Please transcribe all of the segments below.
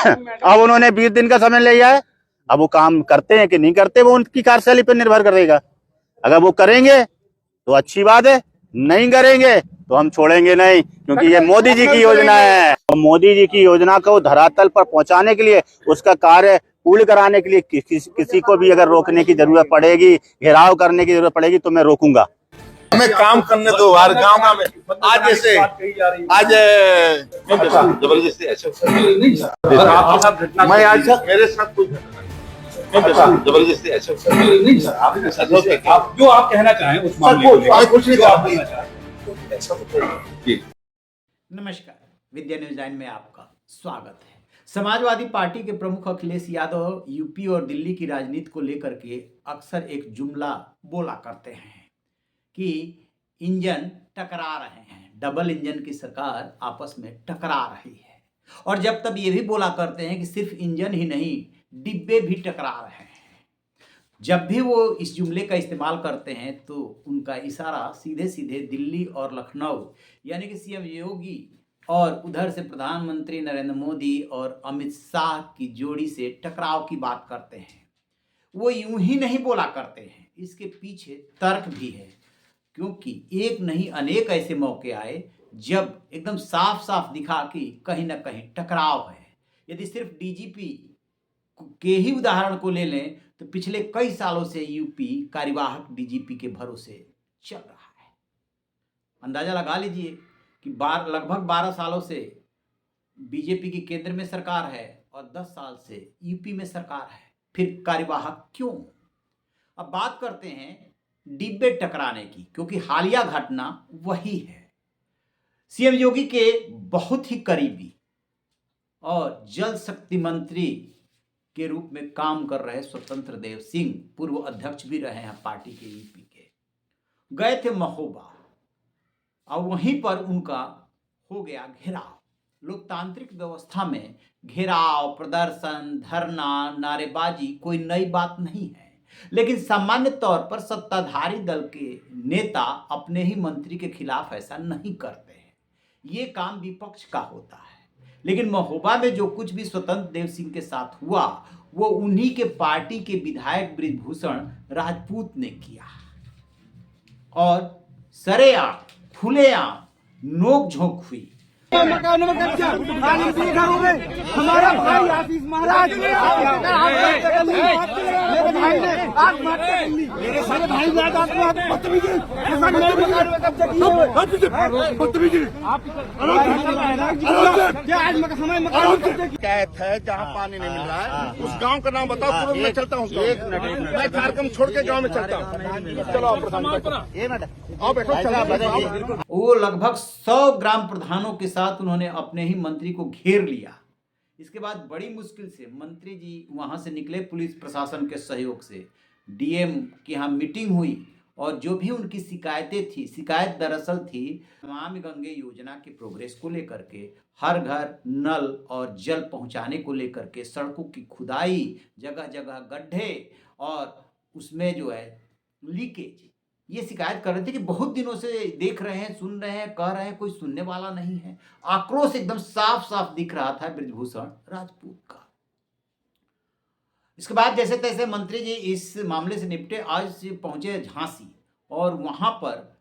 अब उन्होंने 20 दिन का समय लिया है। अब वो काम करते हैं कि नहीं करते, वो उनकी कार्यशैली पर निर्भर करेगा। अगर वो करेंगे तो अच्छी बात है, नहीं करेंगे तो हम छोड़ेंगे नहीं, क्योंकि ये मोदी जी की योजना है। और मोदी जी की योजना को धरातल पर पहुंचाने के लिए, उसका कार्य पूर्ण कराने के लिए किसी को भी अगर रोकने की जरूरत पड़ेगी, घेराव करने की जरूरत पड़ेगी, तो मैं रोकूंगा। हमें काम करने दो हर गांव में। आज जैसे आज जबरदस्ती मैं आज मेरे साथ कुछ जबरदस्ती ऐसा नहीं सर, आप जो आप कहना चाहें उस मामले में कुछ नहीं नमस्कार, विद्या न्यूज 9 में आपका स्वागत है। समाजवादी पार्टी के प्रमुख अखिलेश यादव यूपी और दिल्ली की राजनीति को लेकर के अक्सर एक जुमला बोला करते हैं कि इंजन टकरा रहे हैं, डबल इंजन की सरकार आपस में टकरा रही है। और जब तब ये भी बोला करते हैं कि सिर्फ इंजन ही नहीं, डिब्बे भी टकरा रहे हैं। जब भी वो इस जुमले का इस्तेमाल करते हैं तो उनका इशारा सीधे सीधे दिल्ली और लखनऊ यानी कि सीएम योगी और उधर से प्रधानमंत्री नरेंद्र मोदी और अमित शाह की जोड़ी से टकराव की बात करते हैं। वो यूं ही नहीं बोला करते हैं, इसके पीछे तर्क भी है, क्योंकि एक नहीं अनेक ऐसे मौके आए जब एकदम साफ साफ दिखा कि कहीं ना कहीं टकराव है। यदि सिर्फ डीजीपी के ही उदाहरण को ले लें तो पिछले कई सालों से यूपी कार्यवाहक डीजीपी के भरोसे चल रहा है। अंदाजा लगा लीजिए कि लगभग 12 सालों से बीजेपी की केंद्र में सरकार है और 10 साल से यूपी में सरकार है, फिर कार्यवाहक क्यों? अब बात करते हैं डिब्बे टकराने की, क्योंकि हालिया घटना वही है। सीएम योगी के बहुत ही करीबी और जल शक्ति मंत्री के रूप में काम कर रहे स्वतंत्र देव सिंह, पूर्व अध्यक्ष भी रहे हैं पार्टी के यूपी के, गए थे महोबा और वहीं पर उनका हो गया घेराव। लोकतांत्रिक व्यवस्था में घेराव, प्रदर्शन, धरना, नारेबाजी कोई नई बात नहीं है, लेकिन सामान्य तौर पर सत्ताधारी दल के नेता अपने ही मंत्री के खिलाफ ऐसा नहीं करते हैं। ये काम विपक्ष का होता है। लेकिन महोबा में जो कुछ भी स्वतंत्र देव सिंह के साथ हुआ वो उन्हीं के पार्टी के विधायक बृजभूषण राजपूत ने किया और सरेआम खुलेआम नोक झोंक हुई। हमारा भाई आशीष महाराज मेरे भाई कैद है जहाँ पानी नहीं मिल रहा है, उस गांव का नाम बताओ, पूर्व में चलता हूँ। मैं कार्यक्रम छोड़ के गांव में चलता हूँ। चलो आओ बैठो। वो लगभग 100 ग्राम प्रधानों के साथ उन्होंने अपने ही मंत्री को घेर लिया। इसके बाद बड़ी मुश्किल से मंत्री जी वहां से निकले, पुलिस प्रशासन के सहयोग से डीएम की यहाँ मीटिंग हुई और जो भी उनकी शिकायतें थी, शिकायत दरअसल थी नमामि गंगे योजना के प्रोग्रेस को लेकर के, हर घर नल और जल पहुंचाने को लेकर के, सड़कों की खुदाई, जगह जगह गड्ढे और उसमें जो है लीकेज, ये शिकायत कर रहे थे कि बहुत दिनों से देख रहे हैं, सुन रहे हैं, कह रहे हैं, कोई सुनने वाला नहीं है। आक्रोश एकदम साफ साफ दिख रहा था बृजभूषण राजपूत का। इसके बाद जैसे तैसे मंत्री जी इस मामले से निपटे, आज से पहुंचे झांसी और वहां पर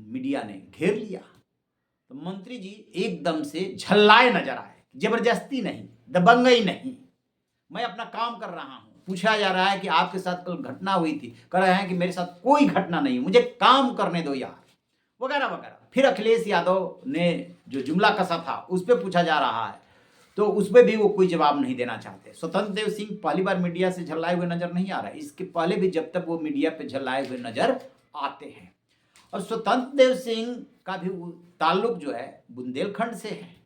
मीडिया ने घेर लिया तो मंत्री जी एकदम से झल्लाए नजर आए। जबरदस्ती नहीं, दबंगई नहीं, मैं अपना काम कर रहा हूं। पूछा जा रहा है कि आपके साथ कल घटना हुई थी, कह रहे हैं कि मेरे साथ कोई घटना नहीं, मुझे काम करने दो यार, वगैरह वगैरह। फिर अखिलेश यादव ने जो जुमला कसा था उस पर पूछा जा रहा है तो उस पर भी वो कोई जवाब नहीं देना चाहते। स्वतंत्र देव सिंह पहली बार मीडिया से झल्लाए हुए नजर नहीं आ रहा है, इसके पहले भी जब तक वो मीडिया पे झल्लाए हुए नजर आते हैं। और स्वतंत्र देव सिंह का भी ताल्लुक जो है बुंदेलखंड से है,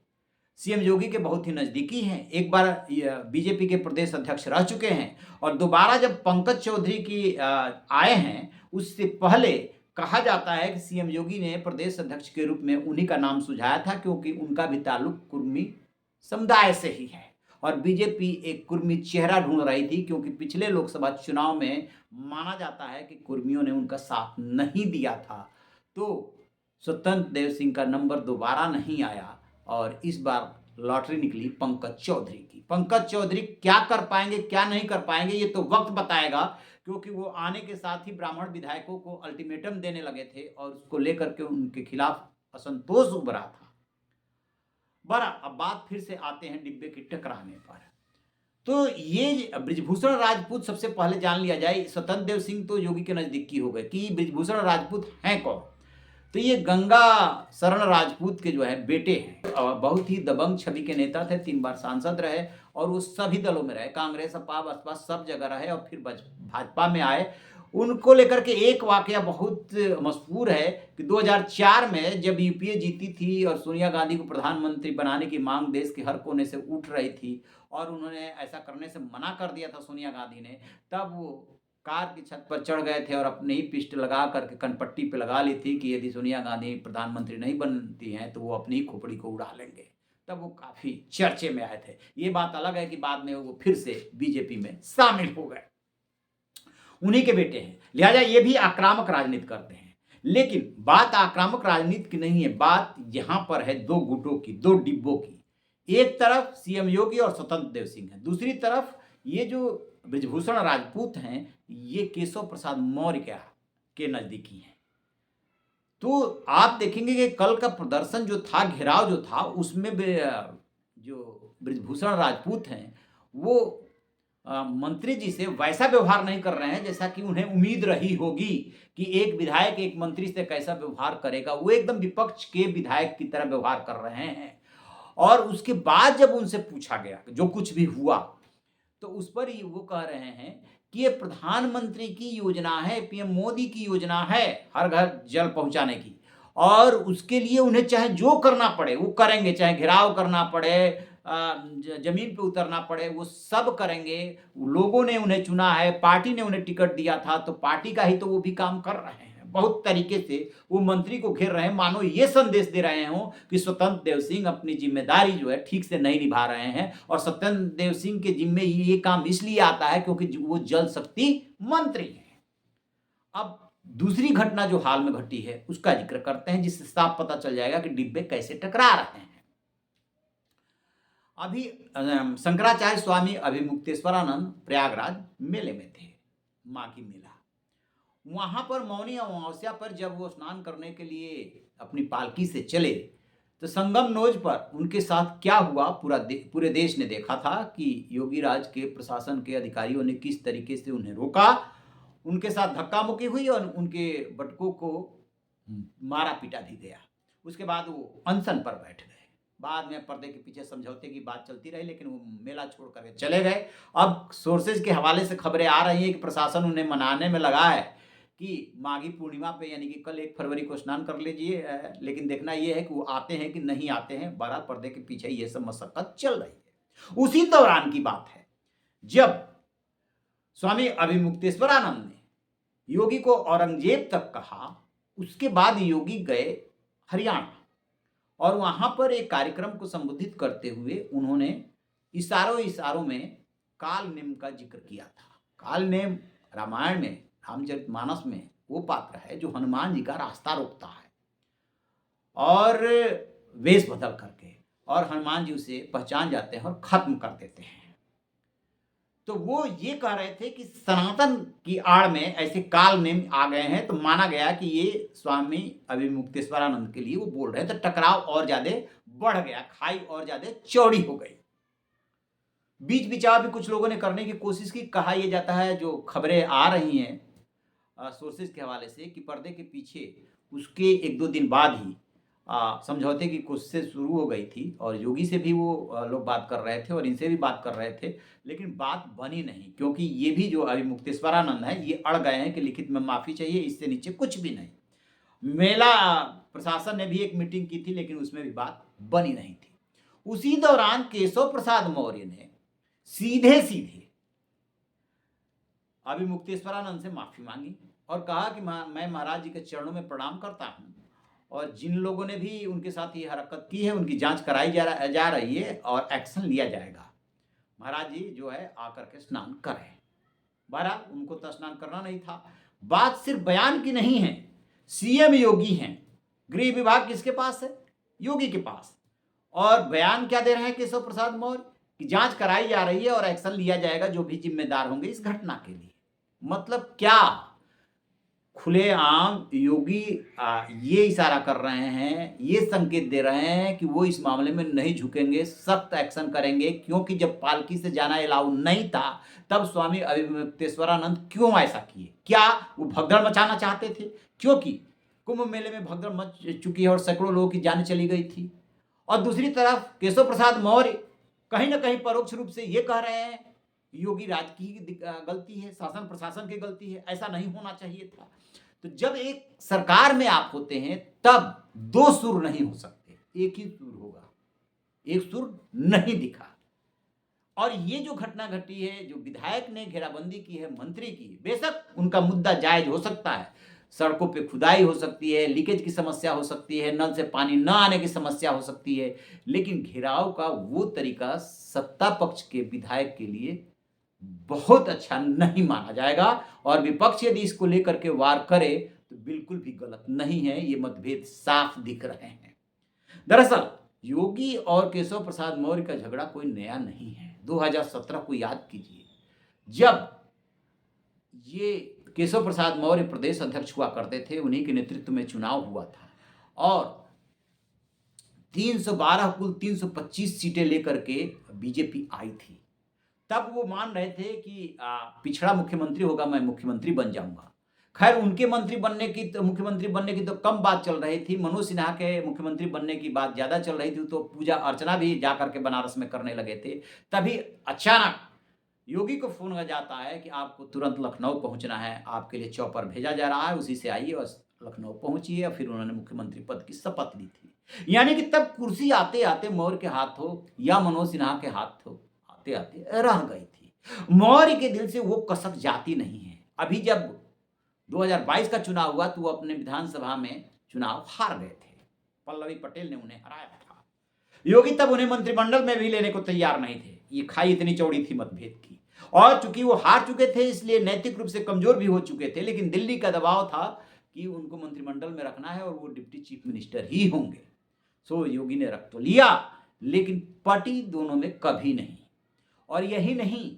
सीएम योगी के बहुत ही नज़दीकी हैं। एक बार बीजेपी के प्रदेश अध्यक्ष रह चुके हैं और दोबारा जब पंकज चौधरी की आए हैं, उससे पहले कहा जाता है कि सीएम योगी ने प्रदेश अध्यक्ष के रूप में उन्हीं का नाम सुझाया था, क्योंकि उनका भी ताल्लुक कुर्मी समुदाय से ही है और बीजेपी एक कुर्मी चेहरा ढूंढ रही थी, क्योंकि पिछले लोकसभा चुनाव में माना जाता है कि कुर्मियों ने उनका साथ नहीं दिया था। तो स्वतंत्र देव सिंह का नंबर दोबारा नहीं आया और इस बार लॉटरी निकली पंकज चौधरी की। पंकज चौधरी क्या कर पाएंगे क्या नहीं कर पाएंगे ये तो वक्त बताएगा, क्योंकि वो आने के साथ ही ब्राह्मण विधायकों को अल्टीमेटम देने लगे थे और उसको लेकर के उनके खिलाफ असंतोष उभरा था। बड़ा अब बात फिर से आते हैं डिब्बे के टकराने पर। तो ये बृजभूषण राजपूत सबसे पहले जान लिया जाए। स्वतंत्र देव सिंह तो योगी के नजदीकी हो गए कि बृजभूषण राजपूत हैं कौन। तो ये गंगा शरण राजपूत के जो है बेटे हैं और बहुत ही दबंग छवि के नेता थे, 3 बार सांसद रहे और वो सभी दलों में रहे, कांग्रेस सपा बसपा सब जगह रहे और फिर भाजपा में आए। उनको लेकर के एक वाकया बहुत मशहूर है कि 2004 में जब यूपीए जीती थी और सोनिया गांधी को प्रधानमंत्री बनाने की मांग देश के हर कोने से उठ रही थी और उन्होंने ऐसा करने से मना कर दिया था सोनिया गांधी ने, तब वो कार की छत पर चढ़ गए थे और अपने ही पिस्ट लगा करके कनपट्टी पे लगा ली थी कि यदि सोनिया गांधी प्रधानमंत्री नहीं बनती हैं तो वो अपनी ही खोपड़ी को उड़ा लेंगे। तब वो काफी चर्चे में आए थे। ये बात अलग है कि बाद में वो फिर से बीजेपी में शामिल हो गए। उन्हीं के बेटे हैं, लिहाजा ये भी आक्रामक राजनीति करते हैं। लेकिन बात आक्रामक राजनीति की नहीं है, बात यहां पर है 2 गुटों की, 2 डिब्बों की। एक तरफ सीएम योगी और स्वतंत्र देव सिंह है, दूसरी तरफ ये जो बृजभूषण राजपूत हैं ये केशव प्रसाद मौर्य के नजदीकी हैं। तो आप देखेंगे कि कल का प्रदर्शन जो था, घेराव जो था, उसमें जो बृजभूषण राजपूत हैं वो मंत्री जी से वैसा व्यवहार नहीं कर रहे हैं जैसा कि उन्हें उम्मीद रही होगी कि एक विधायक एक मंत्री से कैसा व्यवहार करेगा। वो एकदम विपक्ष के विधायक की तरह व्यवहार कर रहे हैं। और उसके बाद जब उनसे पूछा गया जो कुछ भी हुआ तो उस पर वो कह रहे हैं कि ये प्रधानमंत्री की योजना है, पीएम मोदी की योजना है हर घर जल पहुंचाने की, और उसके लिए उन्हें चाहे जो करना पड़े वो करेंगे, चाहे घेराव करना पड़े, जमीन पे उतरना पड़े, वो सब करेंगे। लोगों ने उन्हें चुना है, पार्टी ने उन्हें टिकट दिया था, तो पार्टी का ही तो वो भी काम कर रहे हैं। बहुत तरीके से वो मंत्री को घेर रहे हैं, मानो ये संदेश दे रहे हो कि स्वतंत्र देव सिंह अपनी जिम्मेदारी जो है ठीक से नहीं निभा रहे हैं। और स्वतंत्र देव सिंह के जिम्मे ये काम इसलिए आता है क्योंकि वो जल शक्ति मंत्री हैं। अब दूसरी घटना जो हाल में घटी है उसका जिक्र करते हैं, जिससे साफ पता चल जाएगा कि डिब्बे कैसे टकरा रहे हैं। अभी शंकराचार्य स्वामी अभिमुक्तेश्वरानंद प्रयागराज मेले में थे, माघी मेला। वहां पर मौनी अमावस्या पर जब वो स्नान करने के लिए अपनी पालकी से चले तो संगम नोज पर उनके साथ क्या हुआ पूरे देश ने देखा था कि योगी राज के प्रशासन के अधिकारियों ने किस तरीके से उन्हें रोका, उनके साथ धक्का मुक्की हुई और उनके बटुकों को मारा पीटा भी गया। उसके बाद वो अनशन पर बैठ गए। बाद में पर्दे के पीछे समझौते की बात चलती रही, लेकिन वो मेला छोड़ करके चले गए। अब सोर्सेज के हवाले से खबरें आ रही हैं कि प्रशासन उन्हें मनाने में लगा है कि माघी पूर्णिमा पे यानी कि कल 1 फरवरी को स्नान कर लीजिए, लेकिन देखना यह है कि वो आते हैं कि नहीं आते हैं। 12 पर्दे के पीछे ये सब मशक्कत चल रही है। उसी दौरान की बात है जब स्वामी अभिमुक्तेश्वरानंद ने योगी को औरंगजेब तक कहा। उसके बाद योगी गए हरियाणा और वहां पर एक कार्यक्रम को संबोधित करते हुए उन्होंने इशारों में काल नेम का जिक्र किया था। काल नेम रामायण में, रामचरितमानस में वो पात्र है जो हनुमान जी का रास्ता रोकता है और वेश बदल करके, और हनुमान जी उसे पहचान जाते हैं और खत्म कर देते हैं। तो वो ये कह रहे थे कि सनातन की आड़ में ऐसे काल नेम आ गए हैं, तो माना गया कि ये स्वामी अभिमुक्तेश्वरानंद के लिए वो बोल रहे थे। टकराव और ज्यादा बढ़ गया, खाई और ज्यादा चौड़ी हो गई। बीच बिचाव भी कुछ लोगों ने करने की कोशिश की। कहा यह जाता है, जो खबरें आ रही हैं सोर्सेज के हवाले से, कि पर्दे के पीछे उसके 1-2 दिन बाद ही समझौते की कोशिशें शुरू हो गई थी और योगी से भी वो लोग बात कर रहे थे और इनसे भी बात कर रहे थे, लेकिन बात बनी नहीं, क्योंकि ये भी जो अभिमुक्तेश्वरानंद है ये अड़ गए हैं कि लिखित में माफ़ी चाहिए, इससे नीचे कुछ भी नहीं। मेला प्रशासन ने भी एक मीटिंग की थी, लेकिन उसमें भी बात बनी नहीं थी। उसी दौरान केशव प्रसाद मौर्य ने सीधे अभिमुक्तेश्वरानंद से माफ़ी मांगी और कहा कि मैं महाराज जी के चरणों में प्रणाम करता हूँ और जिन लोगों ने भी उनके साथ ये हरकत की है उनकी जांच कराई जा रही है और एक्शन लिया जाएगा। महाराज जी जो है आकर के स्नान करें। बहरहाल उनको तो स्नान करना नहीं था। बात सिर्फ बयान की नहीं है, सीएम योगी हैं, गृह विभाग किसके पास है? योगी के पास। और बयान क्या दे रहे हैं केशव प्रसाद मौर्य कि जांच कराई जा रही है और एक्शन लिया जाएगा जो भी जिम्मेदार होंगे इस घटना के लिए। मतलब क्या खुलेआम योगी ये इशारा कर रहे हैं, ये संकेत दे रहे हैं कि वो इस मामले में नहीं झुकेंगे, सख्त एक्शन करेंगे, क्योंकि जब पालकी से जाना अलाउ नहीं था तब स्वामी अवधेश्वरानंद क्यों ऐसा किए? क्या वो भगदड़ मचाना चाहते थे? क्योंकि कुंभ मेले में भगदड़ मच चुकी है और सैकड़ों लोगों की जान चली गई थी। और दूसरी तरफ केशव प्रसाद मौर्य कहीं ना कहीं परोक्ष रूप से ये कह रहे हैं योगी राज की गलती है, शासन प्रशासन की गलती है, ऐसा नहीं होना चाहिए था। तो जब एक सरकार में आप होते हैं तब दो सुर नहीं हो सकते, एक ही सुर होगा, एक सुर नहीं दिखा। और ये जो घटना घटी है, जो विधायक ने घेराबंदी की है मंत्री की, बेशक उनका मुद्दा जायज हो सकता है, सड़कों पे खुदाई हो सकती है, लीकेज की समस्या हो सकती है, नल से पानी न आने की समस्या हो सकती है, लेकिन घेराव का वो तरीका सत्ता पक्ष के विधायक के लिए बहुत अच्छा नहीं माना जाएगा। और विपक्ष यदि इसको लेकर के वार करे तो बिल्कुल भी गलत नहीं है, ये मतभेद साफ दिख रहे हैं। दरअसल योगी और केशव प्रसाद मौर्य का झगड़ा कोई नया नहीं है। 2017 को याद कीजिए, जब ये केशव प्रसाद मौर्य प्रदेश अध्यक्ष हुआ करते थे, उन्हीं के नेतृत्व में चुनाव हुआ था और 312 कुल 325 सीटें लेकर के बीजेपी आई थी। तब वो मान रहे थे कि पिछड़ा मुख्यमंत्री होगा, मैं मुख्यमंत्री बन जाऊंगा। खैर उनके मुख्यमंत्री बनने की तो कम बात चल रही थी, मनोज सिन्हा के मुख्यमंत्री बनने की बात ज्यादा चल रही थी, तो पूजा अर्चना भी जाकर के बनारस में करने लगे थे। तभी अचानक योगी को फोन आ जाता है कि आपको तुरंत लखनऊ पहुंचना है, आपके लिए चौपर भेजा जा रहा है, उसी से आइए और लखनऊ पहुंचिए। फिर उन्होंने मुख्यमंत्री पद की शपथ ली थी। यानी कि तब कुर्सी आते आते मौर्य के हाथ हो या मनोज सिन्हा के हाथ हो, आते आते रह गई थी। मौर्य के दिल से वो कसक जाती नहीं है। अभी जब 2022 का चुनाव हुआ तो वो अपने विधानसभा में चुनाव हार गए थे, पल्लवी पटेल ने उन्हें हराया था। योगी तब उन्हें मंत्रिमंडल में भी लेने को तैयार नहीं थे, ये खाई इतनी चौड़ी थी मतभेद की। और चूंकि वो हार चुके थे इसलिए नैतिक रूप से कमजोर भी हो चुके थे, लेकिन दिल्ली का दबाव था कि उनको मंत्रिमंडल में रखना है और वो डिप्टी चीफ मिनिस्टर ही होंगे। सो योगी ने रख तो लिया, लेकिन पार्टी दोनों में कभी नहीं। और यही नहीं,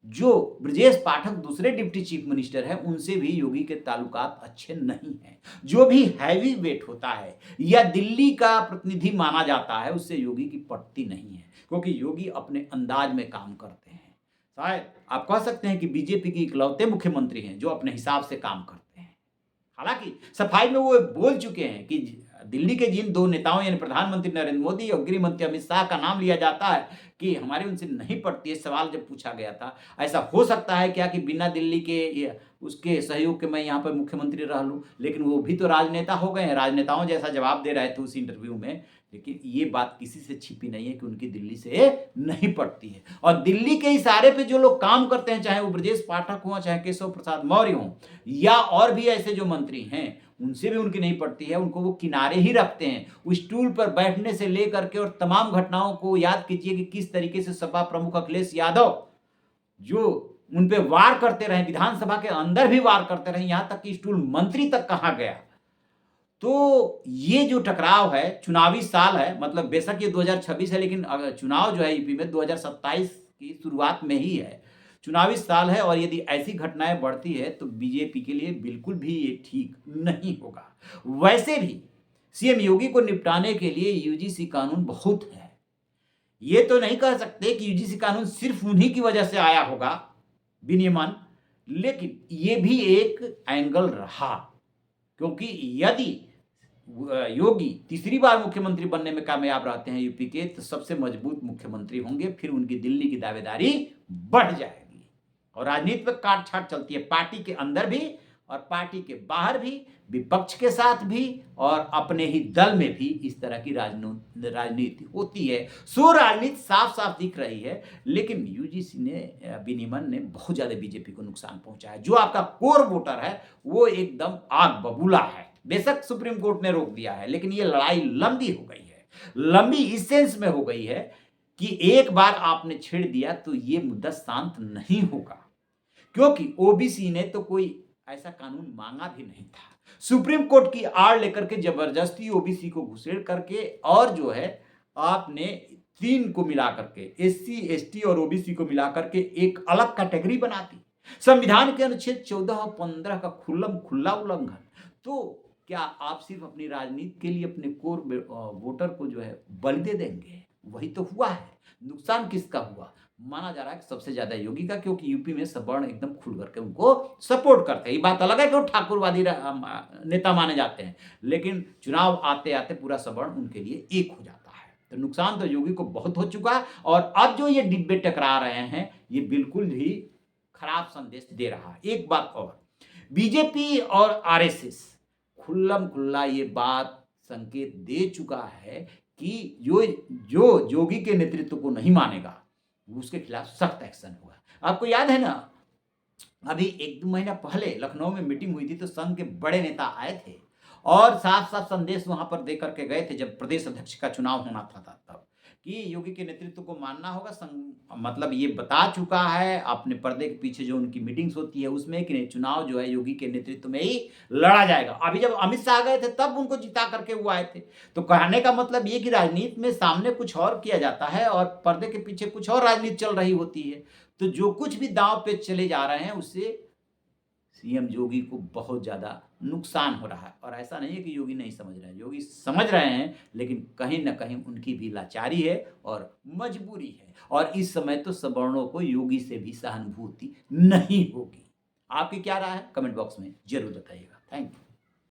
जो ब्रजेश पाठक दूसरे डिप्टी चीफ मिनिस्टर हैं, उनसे भी योगी के ताल्लुकात अच्छे नहीं हैं। जो भी हैवी वेट होता है या दिल्ली का प्रतिनिधि माना जाता है, उससे योगी की पटती नहीं है, क्योंकि योगी अपने अंदाज में काम करते हैं। शायद आप कह सकते हैं कि बीजेपी के इकलौते मुख्यमंत्री हैं जो अपने हिसाब से काम करते हैं। हालांकि सफाई में वो बोल चुके हैं कि दिल्ली के जिन दो नेताओं यानी प्रधानमंत्री नरेंद्र मोदी और गृह मंत्री अमित शाह का नाम लिया जाता है कि हमारे उनसे नहीं पड़ती है, सवाल जब पूछा गया था ऐसा हो सकता है क्या कि बिना दिल्ली के उसके सहयोग के मैं यहाँ पर मुख्यमंत्री रह लूँ, लेकिन वो भी तो राजनेता हो गए हैं, राजनेताओं जैसा जवाब दे रहे थे उस इंटरव्यू में। लेकिन ये बात किसी से छिपी नहीं है कि उनकी दिल्ली से नहीं पड़ती है। और दिल्ली के इशारे पे जो लोग काम करते हैं, चाहे वो ब्रजेश पाठक हो, चाहे केशव प्रसाद मौर्य हो, या और भी ऐसे जो मंत्री हैं, उनसे भी उनकी नहीं पड़ती है। उनको वो किनारे ही रखते हैं। उस स्टूल पर बैठने से लेकर के और तमाम घटनाओं को याद कीजिए कि किस तरीके से सपा प्रमुख अखिलेश यादव जो उन पे वार करते रहे, विधानसभा के अंदर भी वार करते रहे, यहां तक कि स्टूल मंत्री तक कहा गया। तो ये जो टकराव है, चुनावी साल है, मतलब बेशक ये 2026 है, लेकिन चुनाव जो है यूपी में 2027 की शुरुआत में ही है, चुनावी साल है। और यदि ऐसी घटनाएं बढ़ती है तो बीजेपी के लिए बिल्कुल भी ये ठीक नहीं होगा। वैसे भी सीएम योगी को निपटाने के लिए यूजीसी कानून बहुत है। ये तो नहीं कह सकते कि यूजीसी कानून सिर्फ उन्हीं की वजह से आया होगा विनियमन, लेकिन ये भी एक एंगल रहा, क्योंकि यदि योगी तीसरी बार मुख्यमंत्री बनने में कामयाब रहते हैं यूपी के, तो सबसे मजबूत मुख्यमंत्री होंगे, फिर उनकी दिल्ली की दावेदारी बढ़ जाएगी। और राजनीति में काट छाट चलती है, पार्टी के अंदर भी और पार्टी के बाहर भी, विपक्ष के साथ भी और अपने ही दल में भी इस तरह की राजनीति होती है। सो राजनीति साफ साफ दिख रही है। लेकिन यूजीसी ने, विनियमन ने बहुत ज्यादा बीजेपी को नुकसान पहुंचाया। जो आपका कोर वोटर है वो एकदम आग बबूला है। बेशक सुप्रीम कोर्ट ने रोक दिया है, लेकिन ये लड़ाई लंबी हो गई है। लंबी इस सेंस में हो गई है कि एक बार आपने छेड़ दिया तो ये मुद्दा शांत नहीं होगा, क्योंकि ओबीसी ने तो कोई ऐसा कानून मांगा भी नहीं था। सुप्रीम कोर्ट की आड़ लेकर के जबरदस्ती ओबीसी को घुसेड़ करके और जो है आपने 3 को मिला करके SC, ST और OBC को मिला करके एक अलग कैटेगरी बना दी। संविधान के अनुच्छेद 14 और 15 का खुला उल्लंघन। तो क्या आप सिर्फ अपनी राजनीति के लिए अपने कोर वोटर को जो है बलि दे देंगे? वही तो हुआ है। नुकसान किसका हुआ? माना जा रहा है कि सबसे ज्यादा योगी का, क्योंकि यूपी में सवर्ण एकदम खुल करके उनको सपोर्ट करते हैं। ये बात अलग है कि वो ठाकुरवादी नेता माने जाते हैं, लेकिन चुनाव आते आते पूरा सवर्ण उनके लिए एक हो जाता है। तो नुकसान तो योगी को बहुत हो चुका है, और अब जो ये डिब्बे टकरा रहे हैं ये बिल्कुल ही खराब संदेश दे रहा है। एक बात और, बीजेपी और RSS खुल्ला ये बात संकेत दे चुका है कि जो योगी के नेतृत्व को नहीं मानेगा उसके खिलाफ सख्त एक्शन होगा। आपको याद है ना, अभी 1-2 महीना पहले लखनऊ में मीटिंग हुई थी तो संघ के बड़े नेता आए थे और साफ साफ संदेश वहां पर दे करके गए थे, जब प्रदेश अध्यक्ष का चुनाव होना था तब, कि योगी के नेतृत्व को मानना होगा। मतलब ये बता चुका है अपने पर्दे के पीछे जो उनकी मीटिंग्स होती है उसमें कि चुनाव जो है योगी के नेतृत्व में ही लड़ा जाएगा। अभी जब अमित शाह गए थे तब उनको जिता करके वो आए थे। तो कहने का मतलब ये कि राजनीति में सामने कुछ और किया जाता है और पर्दे के पीछे कुछ और राजनीति चल रही होती है। तो जो कुछ भी दांव पे चले जा रहे हैं उससे सीएम योगी को बहुत ज्यादा नुकसान हो रहा है। और ऐसा नहीं है कि योगी नहीं समझ रहे हैं, योगी समझ रहे हैं, लेकिन कहीं ना कहीं उनकी भी लाचारी है और मजबूरी है। और इस समय तो सवर्णों को योगी से भी सहानुभूति नहीं होगी। आपकी क्या राय है? कमेंट बॉक्स में जरूर बताइएगा। Thank you.